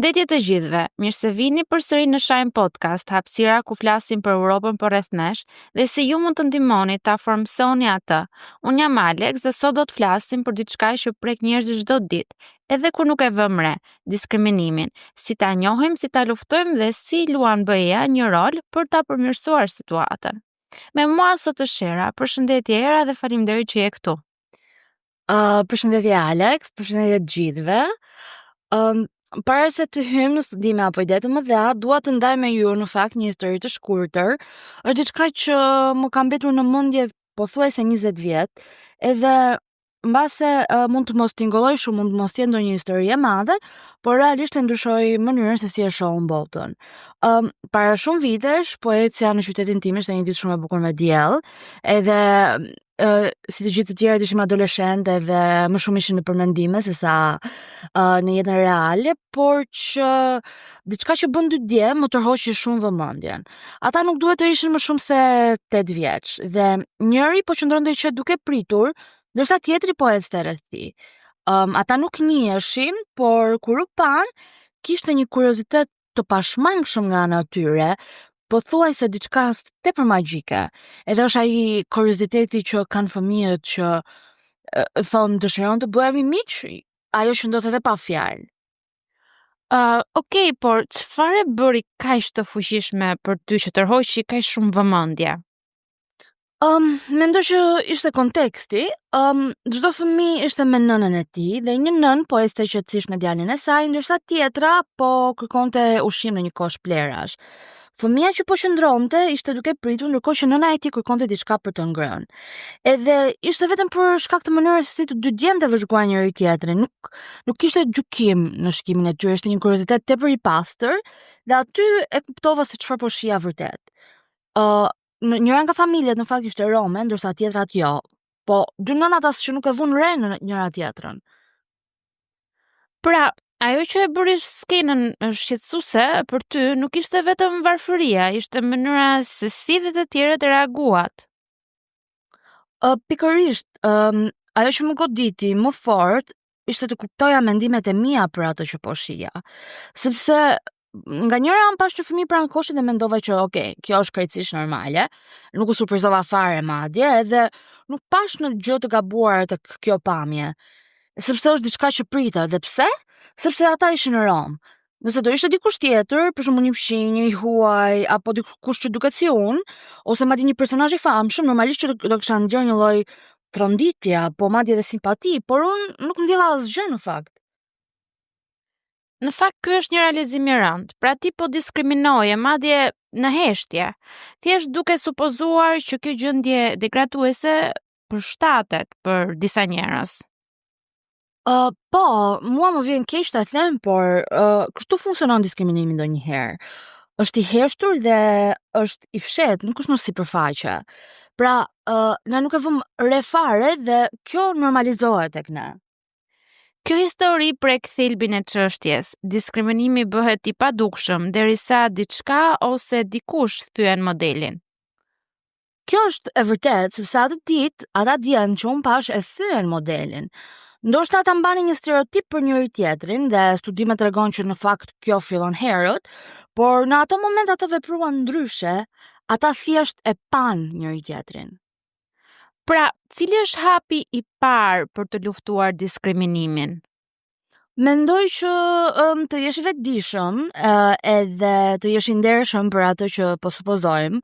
Përshëndetje të gjithëve, mirë se vini përsëri në Shine Podcast, hapësira ku flasim për Europën për rreth nesh dhe si ju mund të ndihmoni ta formsoni atë. Unë jam Alex dhe sot do të flasim për diçka që prek njerëzit çdo ditë, edhe kur nuk e vëmë re, diskriminimin. Si ta njohim, si ta luftojmë dhe si luan BE-ja një rol për ta përmirësuar situatën. Me mua sot është Shera, përshëndetje Era dhe faleminderit që je këtu. Përshëndetje Alex, përshëndetje të gjithëve. Para se të hym në studime apo ide të mëdha, dua të ndaj me ju në fakt një histori të shkurtër. Është diçka që më ka mbetur në mendje pothuajse 20 vjet, edhe mbase mund të mos tingëlloj shumë, mund të mos jetë ndonjë histori e madhe, por realisht e ndryshoi mënyrën se si e shohun botën. Para shumë vitesh, po ecja në qytetin tim, ishte një ditë shumë e bukur me diell, edhe si të gjithë të tjerët ishim adoleshentë edhe më shumë ishin në përmendime se sa në jetën reale, por që diçka që bën dy dje më tërhoqi shumë vëmendjen. Ata nuk duhet të ishin më shumë se 8 vjeç dhe njëri po qëndronte që duke pritur, ndërsa tjetri po ecte rreth tij. Ata nuk njiheshin, por kur u pan, kishte një kuriozitet të pashmangshëm nga ana e tyre, pothuajse diçka tepër magjike. Edhe është ai kurioziteti që kanë fëmijët që thonë dëshiron të bëhemi miq, ajo që ndodhet edhe pa fjalë. Okej, por çfarë bëri kaq të fuqishme për ty që tërhoqi kaq shumë vëmendje? Mendoj që ishte konteksti. Çdo fëmijë ishte me nënën e tij dhe një nën po ecte qetësisht me djalin e saj, ndërsa tjetra po kërkonte ushqim në një kosh plerash. Fëmia që po qëndronte ishte duke pritur, ndërkohë që nëna e tij kërkonte diçka për të ngrënë. Edhe ishte vetëm për shkak të mënyrës se si të dy djemtë vëzhguan njëri tjetrin. Nuk kishte gjykim në shikimin e tyre, ishte një kuriozitet tepër i pastër dhe aty e kuptova se çfarë po shija vërtet. Njëra nga familjet në fakt ishte rome, ndërsa tjetrat jo. Po dy nënat as që nuk e vun re në njëra tjetrën. Pra, ajo që e bëri skenën shqetësuese për ty nuk ishte vetëm varfëria, ishte mënyra se si dhe të tjerët reaguat. Pikërisht, ajo që më goditi më fort ishte të kuptoja mendimet e mia për atë që po shija. Sepse nga njëra anë pash një fëmijë pranë koshit dhe mendova që okay, kjo është krejtësisht normale, nuk u surprizova fare madje, edhe nuk pash në gjë të gabuar tek kjo pamje. Sepse është diçka që prita, dhe pse? Sepse ata ishin në Rom. Nëse do ishte dikush tjetër, për shembull një fshinj, një huaj, apo dikush që duket si unë, ose madje një personazh i famshëm, normalisht që do kisha ndjer një lloj tronditje apo madje edhe simpati, por unë nuk ndjeva asgjë në fakt. Në fakt, ky është një realizim i rëndë, pra ti po diskriminoje, madje në heshtje. Thjesht duke supozuar që kjo gjendje degraduese përshtatet për disa njerëz. Po, mua më vjen keq ta them, por kështu funksionon diskriminimi ndonjëherë. Është i heshtur dhe është i fshehtë, nuk është në sipërfaqe. Pra, na nuk e vëmë re fare dhe kjo normalizohet tek ne. Kjo histori prek thelbin e çështjes. Diskriminimi bëhet i padukshëm derisa diçka ose dikush thyen modelin. Kjo është e vërtetë, sepse atë ditë ata djemë që unë pash e thyen modelin. Ndoshta ata mbani një stereotip për njëri tjetrin dhe studimet tregon që në fakt kjo fillon herët, por në ato moment ata vepruan ndryshe, ata thjesht e pan njëri tjetrin. Pra, cili është hapi i parë për të luftuar diskriminimin? Mendoj që të jesh i vetëdijshëm edhe të jesh i ndershëm për atë që po supozojmë,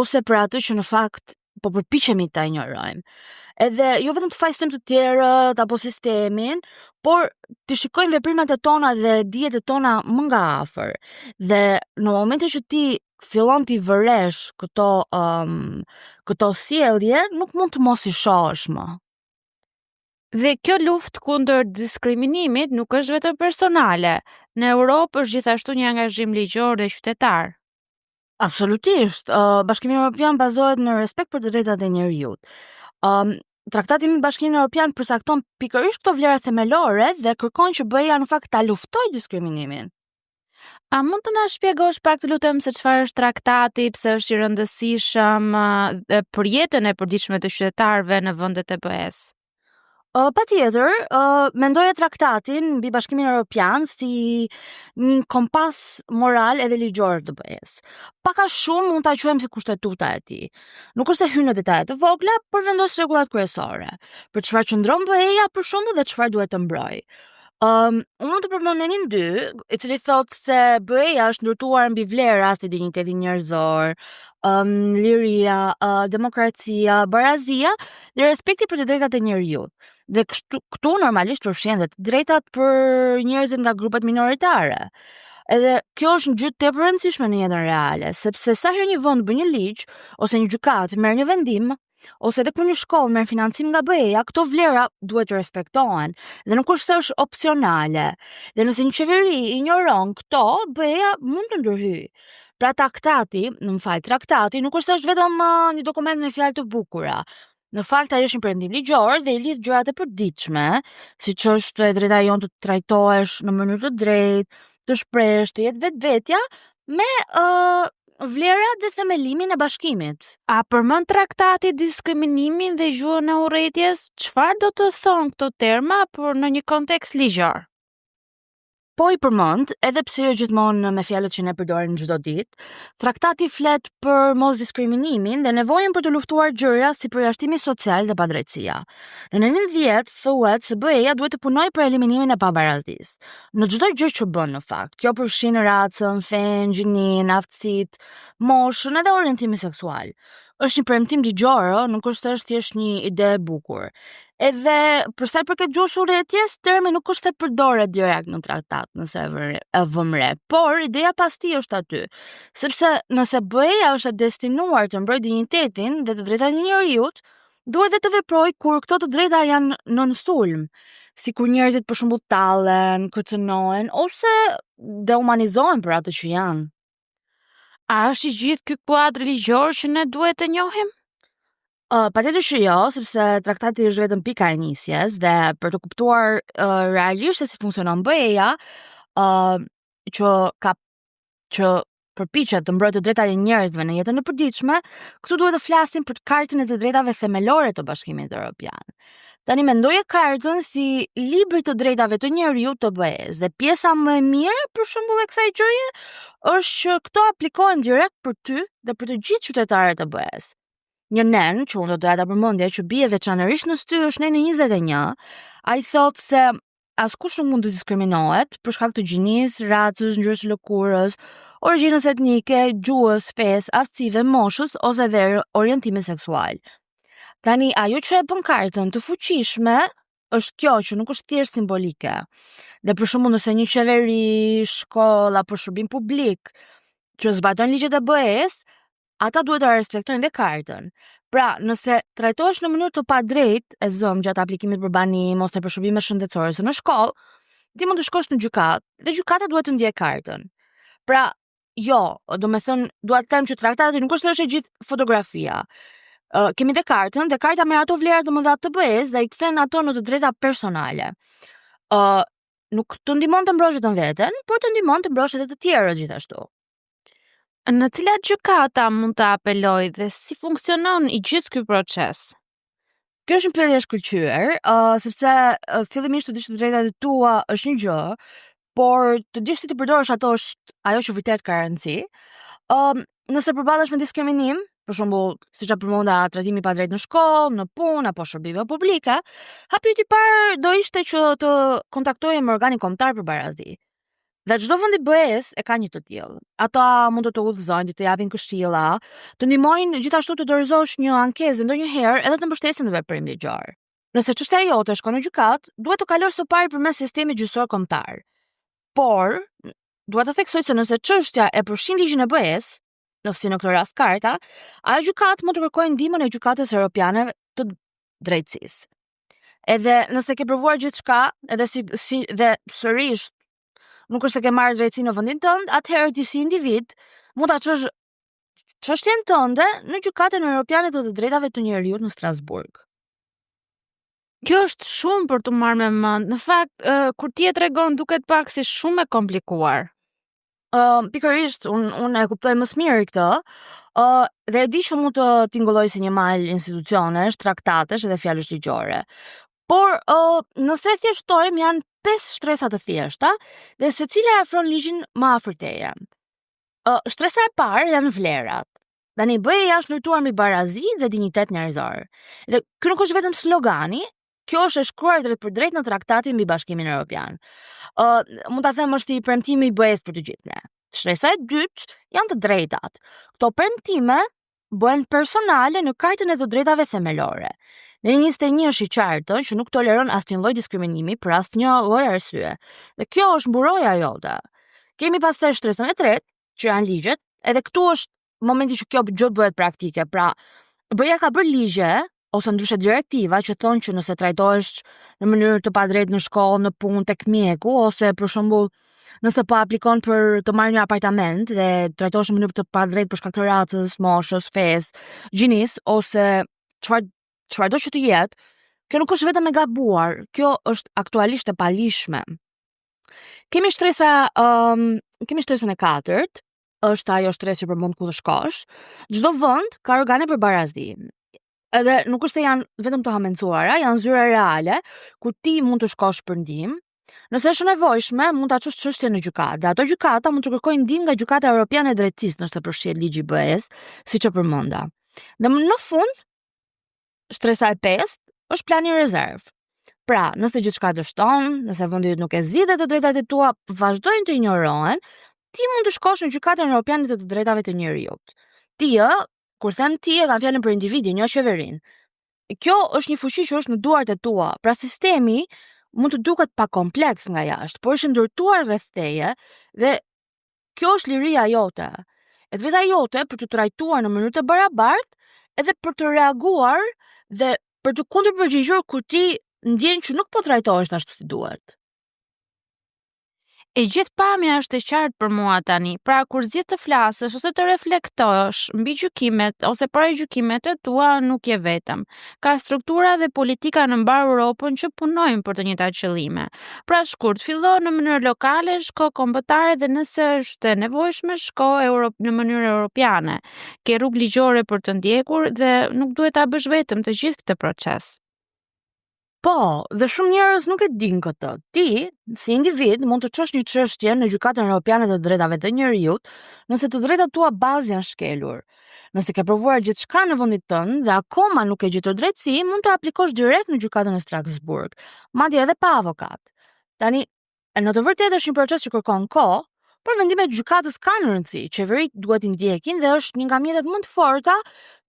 ose për atë që në fakt po përpiqemi ta injorojmë. Edhe jo vetëm të fajsojmë të tjerët apo sistemin, por të shikojmë veprimet e tona dhe dijet e tona më nga afër. Dhe në momentin që ti fillon t'i vëresh këto sjellje, nuk mund të mos i shohësh më. Dhe kjo luftë kundër diskriminimit nuk është vetëm personale. Në Europë është gjithashtu një angazhim ligjor dhe qytetar. Absolutisht. Bashkimi Evropian bazohet në respekt për të drejtat e njerëzit. Traktati me Bashkimin Evropian përcakton pikërisht këto vlera themelore dhe kërkon që BE-ja në fakt ta luftojë diskriminimin. A mund të na shpjegosh pak të lutem se çfarë është traktati, pse është i rëndësishëm për jetën e përditshme të qytetarëve në vendet e BE-s? Patjetër, mendoja traktatin mbi Bashkimin Evropian si një kompas moral edhe ligjor të BE-s. Pak a shumë mund ta quajmë si kushtetuta e tij. Nuk është se hyn në detaje të vogla, por vendos rregullat kryesore. Për çfarë qëndron BE-ja për shembull dhe çfarë duhet të mbrojë. Unë mund të përmend një dy, i cili thotë se BE-ja është ndërtuar mbi vlera si dinjiteti njerëzor, liria, demokracia, barazia dhe respekti për të drejtat e njerëzit. Dhe këtu normalisht përfshin dhe të drejtat për njerëzit nga grupet minoritare. Edhe kjo është një gjë tepër e rëndësishme në jetën reale, sepse sa herë një vend bën një ligj ose një gjykatë merr një vendim, ose edhe kur një shkollë merr financim nga BE-ja, këto vlera duhet të respektohen dhe nuk është se është opsionale. Dhe nëse një qeveri ignoron këto, BE-ja mund të ndërhyjë. Pra traktati nuk është se është vetëm një dokument me fjalë të bukura. Në fakt ai është një perëndim ligjor dhe i lidh gjërat e përditshme, siç është e drejta jonë të trajtohesh në mënyrë të drejtë, të shpresh, të jetë vetvetja me vlerat dhe themelimin e bashkimit. A përmend traktati diskriminimin dhe gjuhën e urrëties? Çfarë do të thonë këto terma por në një kontekst ligjor? Po i përmend, edhe pse jo gjithmonë me fjalët që ne përdorim çdo ditë, traktati flet për mos diskriminimin dhe nevojën për të luftuar gjëra si përjashtimi social dhe padrejtësia. Në 90 thuhet se BE-ja duhet të punojë për eliminimin e pabarazisë. Në çdo gjë që bën në fakt, kjo përfshin racën, fen, gjininë, aftësitë, moshën edhe orientimin seksual. Është një premtim ligjor, nuk është se është thjesht një ide e bukur. Edhe për sa i përket gjuhës urrëties, termi nuk është se përdoret direkt në traktat nëse e vëmë re, por ideja pas tij është aty, sepse nëse BE-ja është e destinuar të mbrojë dinjitetin dhe të drejtat e njerëzit, duhet dhe të veprojë kur këto të drejta janë nën sulm, si kur njerëzit për shembull tallen, kërcënohen ose dehumanizohen për atë që janë. A është i gjithë ky kuadër ligjor që ne duhet të njohim? Patjetër që jo, sepse traktati është vetëm pika e nisjes dhe për të kuptuar realisht se si funksionon BE-ja, që përpiqet të mbrojë të drejtat e njerëzve në jetën e përditshme, këtu duhet të flasim për kartën e të drejtave themelore të Bashkimit Evropian. Tani mendoje kartën si libri të drejtave të njerëzit të BE-s dhe pjesa më e mirë për shembull e kësaj gjëje është që këto aplikohen direkt për ty dhe për të gjithë qytetarët e BE-s. Një nen, që unë do doja ta përmendja, që bie veçanërisht në sty është neni 21, ai thotë se askush nuk mund të diskriminohet për shkak të gjinisë, racës, ngjyrës së lëkurës, origjinës etnike, gjuhës, fesë, aftësive, moshës ose dhe orientimit seksual. Tani, ajo që e bën kartën të fuqishme është kjo që nuk është thjesht simbolike. Dhe për shembull nëse një qeveri, shkollë apo shërbim publik që zbaton ligjet e BE-s, ata duhet të respektojnë dhe kartën. Pra, nëse trajtohesh në mënyrë të padrejtë e zëm gjatë aplikimit për banim ose për shërbime shëndetësore ose në shkollë, ti mund të shkosh në gjykatë dhe gjykata duhet të ndjejë kartën. Pra, jo, domethënë dua të them që traktati nuk është thjesht gjithë fotografia. Kemi dhe kartën dhe karta merr ato vlera të mëdha të BE-s dhe i kthen ato në të drejta personale. Nuk të ndihmon të mbrosh vetëm veten, por të ndihmon të mbrosh edhe të tjerët gjithashtu. Në cilat gjykata mund të apeloj dhe si funksionon i gjithë ky proces? Kjo është një pyetje e shkëlqyer, sepse fillimisht të dish të drejtat e tua është një gjë, por të dish si të përdorësh ato është ajo që vërtet ka rëndësi. Nëse përballesh me diskriminim, për shembull, siç e përmenda trajtimi i padrejtë në shkollë, në punë apo shërbime publike, hapëti i parë do ishte që të kontaktoje me organin kombëtar për barazi. Dhe çdo vend i BE-s e ka një të tillë. Ata mund të udhëzojnë, të japin këshilla, të ndihmojnë gjithashtu të dorëzosh një ankesë ndonjëherë edhe të mbështesin në veprim ligjor. Nëse çështja jote shkon në gjykatë, duhet të kalosh së pari përmes sistemit gjyqësor kombëtar. Por, dua të theksoj se nëse çështja e përfshin ligjin e BE-s, si në këtë rast karta, ajo gjykatë mund të kërkojë ndihmën e gjykatës europiane të drejtësisë. Edhe nëse ke provuar gjithçka, edhe dhe sërish nuk është se ke marrë drejtësi në vendin tënd, atëherë ti si individ mund ta çosh çështjen tënde në gjykatën europiane të të drejtave të njerëzit në Strasburg. Kjo është shumë për të marrë me mend. Në fakt, kur ti e tregon duket pak si shumë e komplikuar. Pikërisht, unë e kuptoj më së miri këtë, dhe e di që mund të tingëlloj si një mal institucionesh, traktatesh edhe fjalësh ligjore. Por nëse thjeshtojmë janë 5 shtresa të thjeshta dhe secila e afron ligjin më afër teje. Shtresa e parë janë vlerat. Tani BE-ja është ndërtuar mbi barazi dhe dinjitet njerëzor. Dhe kjo nuk është vetëm slogani, kjo është e shkruar drejt për drejt në traktatin mbi Bashkimin Evropian. Mund ta them është i premtimi i BE-s për të gjithë ne. Shtresa e dytë janë të drejtat. Këto premtime bëhen personale në Kartën e të Drejtave Themelore. Në 21 është i qartë që nuk toleron asnjë lloj diskriminimi për asnjë lloj arsye. Dhe kjo është mburoja jote. Kemi pastaj shtresën e tretë, që janë ligjet, edhe këtu është momenti që kjo gjë bëhet praktike. Pra, BE-ja ka bërë ligje ose ndryshe direktiva që thonë që nëse trajtohesh në mënyrë të padrejtë në shkollë, në punë, tek mjeku, ose për shembull nëse po aplikon për të marrë një apartament dhe trajtohesh në mënyrë të padrejtë për shkak të racës, moshës, fesë, gjinisë ose çfarëdo që të jetë, kjo nuk është vetëm e gabuar, kjo është aktualisht e palishme. Kemi shtresën e katërt, është ajo shtresë që përmend ku të shkosh. Çdo vend ka organe për barazi. Edhe nuk është se janë vetëm të hamencuara, janë zyra reale ku ti mund të shkosh për ndihmë. Nëse është nevojshme, mund ta çosh çështjen në gjykatë. Ato gjykata mund të kërkojnë ndihmë nga Gjykata Europiane e Drejtësisë nëse përfshihet ligji i BE-s, siç e përmenda. Dhe në fund, shtresa e 5 është plani rezerv. Pra, nëse gjithçka dështon, nëse vendi nuk e zgjidhet të drejtat e tua vazhdojnë të injorohen, ti mund të shkosh në Gjykatën Europiane të Drejtave të Njerëzit. Ti, kur them ti, e kam fjalën për individin, jo qeverinë. Kjo është një fuqi që është në duart e tua. Pra sistemi mund të duket pa kompleks nga jashtë, por është ndërtuar rreth teje dhe kjo është liria jote. Edhe veta jote për të trajtuar në mënyrë të barabartë edhe për të reaguar dhe për të kundërpërgjigjur kur ti ndjen që nuk po trajtohesh ashtu si duhet. E gjithë pamja është e qartë për mua tani, pra kur zgjedh të flasësh ose të reflektosh mbi gjykimet ose para gjykimet e tua nuk je vetëm. Ka struktura dhe politika në mbar Europën që punojnë për të njëjtat qëllime. Pra shkurt, fillo në mënyrë lokale, shko kombëtare dhe nëse është e nevojshme, shko në mënyrë europiane. Ke rrugë ligjore për të ndjekur dhe nuk duhet ta bësh vetëm të gjithë këtë proces. Po, dhe shumë njerëz nuk e din këtë. Ti, si individ, mund të çosh një çështje në Gjykatën Europiane të Drejtave të Njerëzit, nëse të drejtat tua bazë janë shkelur. Nëse ke provuar gjithçka në vendin tënd dhe akoma nuk e gjetur drejtësi, mund të aplikosh direkt në Gjykatën e Strasburg, madje edhe pa avokat. Tani, në të vërtetë është një proces që kërkon kohë, por vendimet e gjykatës kanë rëndësi. Qeveritë duhet i ndjekin dhe është një nga mjetet më të forta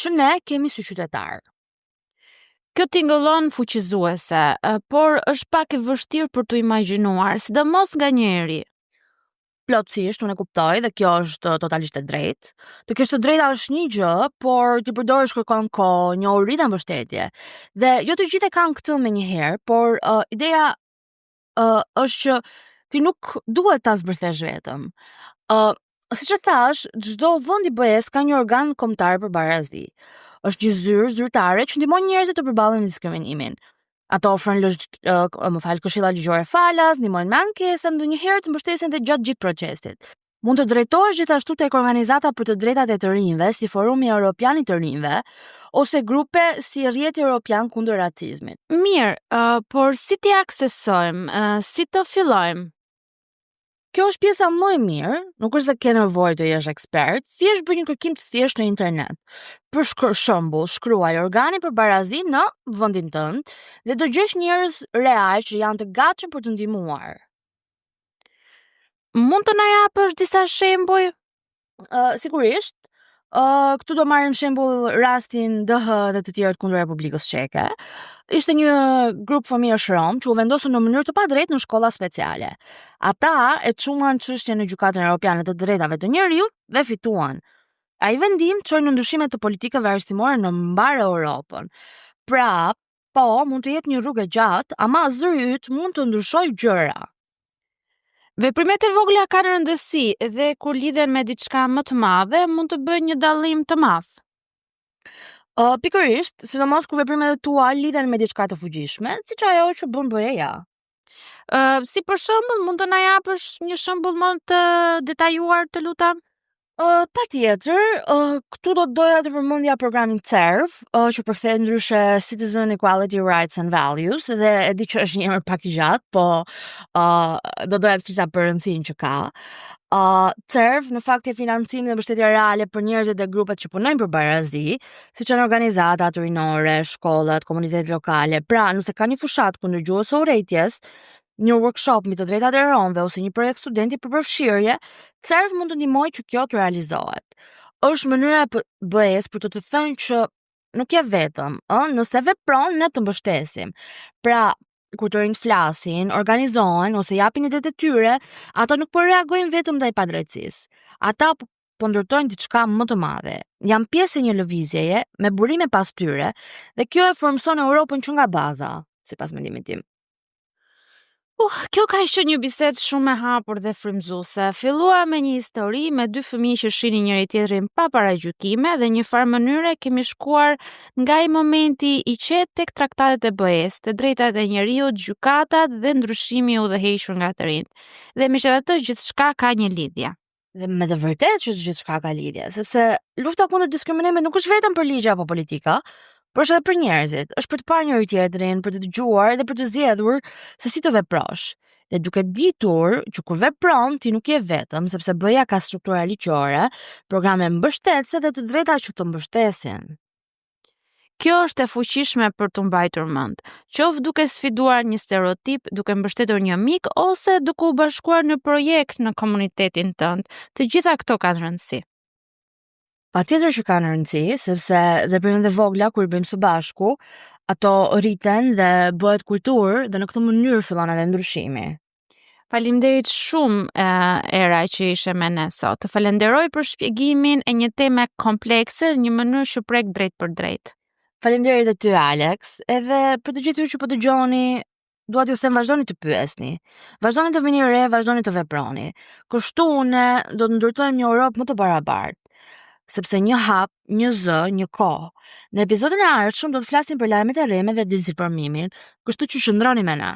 që ne kemi si qytetarë. Kjo tingëllon fuqizuese, por është pak e vështirë për të imagjinuar, sidomos nga njeri. Plotësisht, unë e kuptoj dhe kjo është totalisht e drejtë. Të kesh të drejta është një gjë, por ti përdorësh kërkon kohë, njohuri dhe mbështetje. Dhe jo të gjithë e kanë këtë menjëherë, por ideja është që ti nuk duhet ta zbërthesh vetëm. Siç e thash, çdo vend i BE-s ka një organ kombëtar për barazi. Është një zyrë zyrtare që ndihmon njerëzit të përballen me diskriminimin. Ato ofrojnë këshilla ligjore falas, ndihmojnë me ankesa, ndonjëherë të mbështesin dhe gjatë gjithë procesit. Mund të drejtohesh gjithashtu tek organizata për të drejtat e të rinjve, si Forumi Europian i të rinjve, ose grupe si Rrjeti Europian kundër racizmit. Mirë, por si t'i aksesojmë, si të fillojmë? Kjo është pjesa më e mirë, nuk është se ke nevojë të jesh ekspert, thjesht bëj një kërkim të thjeshtë në internet. Për shembull, shkruaj organi për barazi në vendin tënd dhe do gjesh njerëz real që janë të gatshëm për të ndihmuar. Mund të na japësh disa shembuj? Sigurisht. Këtu do marrim shembull rastin DH dhe të tjerët kundër Republikës Çeke. Ishte një grup fëmijësh rom që u vendosën në mënyrë të padrejtë në shkolla speciale. Ata e çuan çështjen në Gjykatën Europiane të Drejtave të Njerëzit dhe fituan. Ai vendim çoi në ndryshime të politikave arsimore në mbar Europën. Pra, po, mund të jetë një rrugë e gjatë, ama zëri yt mund të ndryshojë gjëra. Veprimet e vogla kanë rëndësi dhe kur lidhen me diçka më të madhe, mund të bëjnë një dallim të madh. Pikërisht, sidomos kur veprimet e tua lidhen me diçka të fuqishme, siç ajo që bën BE-ja. Si për shembull, mund të na japësh një shembull më të detajuar, të lutem? Patjetër, këtu do të doja të përmendja programin CERV, që përkthehet ndryshe Citizen Equality Rights and Values, dhe e di që është një emër pak i gjatë, po do doja të flisa për rëndësinë që ka. CERV në fakt e financim dhe mbështetje reale për njerëzit dhe grupet që punojnë për barazi, siç janë organizatat urinore, shkollat, komunitetet lokale. Pra, nëse ka një fushat kundër gjuhës së urrejtjes, një workshop mbi të drejtat e romëve ose një projekt studenti për përfshirje, CERV mund të ndihmojë që kjo të realizohet. Është mënyra e BE-s për të thënë që nuk je vetëm, nëse vepron ne të mbështesim. Pra, kur të rinjt flasin, organizohen ose japin idetë e tyre, ata nuk po reagojnë vetëm ndaj padrejtësisë. Ata po ndërtojnë diçka më të madhe. Janë pjesë e një lëvizjeje me burime pas tyre dhe kjo e formson Europën që nga baza, sipas mendimit tim. Kjo ka qenë një bisedë shumë e hapur dhe frymëzuese. Fillua me një histori me dy fëmijë që shihnin njëri tjetrin pa paragjykime dhe një farë mënyre kemi shkuar nga i momenti i qetë tek traktatet e BE-s, të drejtat e njeriut, gjykatat dhe ndryshimi i udhëhequr nga të rinjt. Dhe megjithatë gjithçka ka një lidhje. Dhe me të vërtetë që gjithçka ka lidhje, sepse lufta kundër diskriminimit nuk është vetëm për ligje apo politika, por është edhe për njerëzit, është për të parë njëri tjetrin, për të dëgjuar dhe për të zgjedhur se si të veprosh. Dhe duke ditur që kur vepron ti nuk je vetëm, sepse BE-ja ka struktura ligjore, programe mbështetëse dhe të drejta që të mbështesin. Kjo është e fuqishme për të mbajtur mend, qoftë duke sfiduar një stereotip, duke mbështetur një mik ose duke u bashkuar në projekt në komunitetin tënd. Të gjitha këto kanë rëndësi. Patjetër që kanë rëndësi, sepse veprimet e vogla kur i bëjmë së bashku, ato rriten dhe bëhet kulturë dhe në këtë mënyrë fillon edhe ndryshimi. Faleminderit shumë Era që ishe me ne sot. Të falenderoj për shpjegimin e një teme komplekse në një mënyrë që prek drejt për drejt. Faleminderit e ty Alex, edhe për të gjithë ju që po dëgjoni, dua t'ju them vazhdoni të pyesni. Vazhdoni të vini re, vazhdoni të veproni. Kështu ne do të ndërtojmë një Europë më të barabartë. Sepse një hap, një zë, një kohë. Në episodin e ardhshëm do të flasim për lajmet e rreme dhe dezinformimin, kështu që qëndroni me na.